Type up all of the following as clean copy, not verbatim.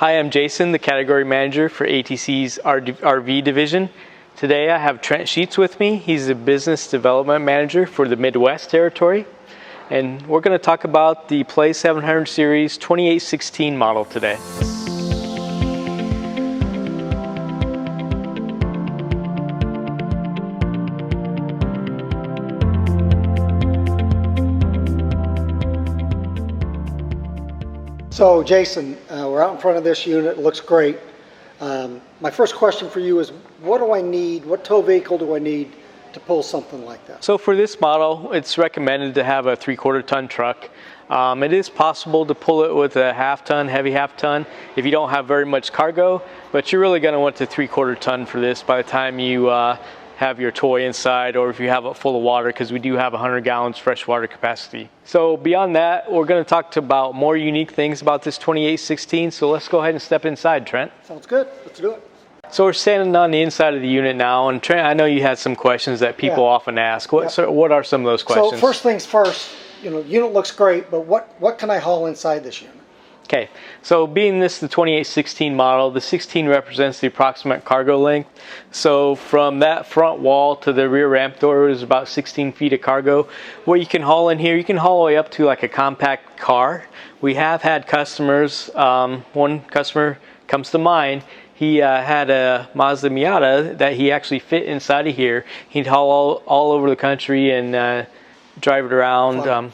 Hi, I'm Jason, the category manager for ATC's RV division. Today I have Trent Sheets with me. He's the business development manager for the Midwest territory. And we're going to talk about the Plā 700 Series 2816 model today. So Jason, we're out in front of this unit. It looks great. My first question for you is, what do I need, what tow vehicle do I need to pull something like that? So for this model, it's recommended to have a 3/4 ton truck. It is possible to pull it with a half ton, heavy half ton, if you don't have very much cargo, but you're really going to want the 3/4 ton for this by the time you have your toy inside, or if you have it full of water, because we do have 100 gallons freshwater capacity. So beyond that, we're going to talk about more unique things about this 2816. So let's go ahead and step inside, Trent. Sounds good. Let's do it. So we're standing on the inside of the unit now, and Trent, I know you had some questions that people often ask. What are some of those questions? So first things first, unit looks great, but what can I haul inside this unit? Okay, so being this the 2816 model, the 16 represents the approximate cargo length. So from that front wall to the rear ramp door is about 16 feet of cargo. What you can haul in here, you can haul all the way up to like a compact car. We have had customers, one customer comes to mind, he had a Mazda Miata that he actually fit inside of here. He'd haul all over the country and drive it around.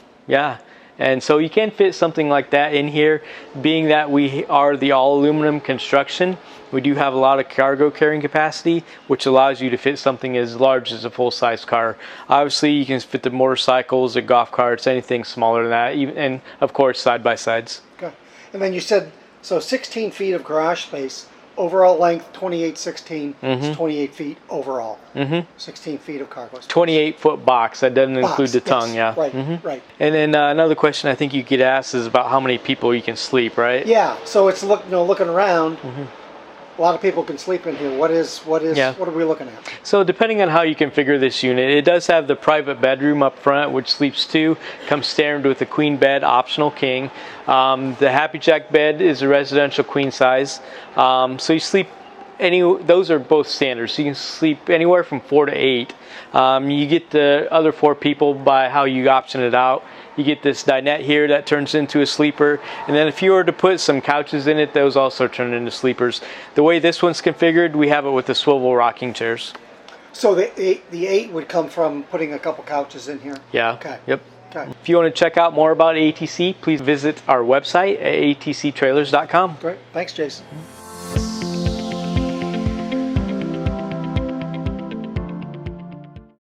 And so you can fit something like that in here. Being that we are the all aluminum construction, we do have a lot of cargo carrying capacity, which allows you to fit something as large as a full-size car. Obviously, you can fit the motorcycles, the golf carts, anything smaller than that, and of course side-by-sides. Okay. And then you said, so 16 feet of garage space. Overall length 2816 is 28 feet overall. 16 feet of cargo space. 28-foot box. That doesn't include the tongue, yes. Right, right. And then another question I think you get asked is about how many people you can sleep, right? Yeah. So it's looking around. A lot of people can sleep in here. What are we looking at? So depending on how you configure this unit, it does have the private bedroom up front, which sleeps two. Comes standard with a queen bed, optional king. The Happy Jack bed is a residential queen size. So you sleep those are both standard. So you can sleep anywhere from 4 to 8. You get the other 4 people by how you option it out. You get this dinette here that turns into a sleeper, and then if you were to put some couches in it, those also turn into sleepers. The way this one's configured, we have it with the swivel rocking chairs. So the 8 would come from putting a couple couches in here? Yeah. Okay. Yep. Okay. If you want to check out more about ATC, please visit our website at atctrailers.com. Great. Thanks, Jason.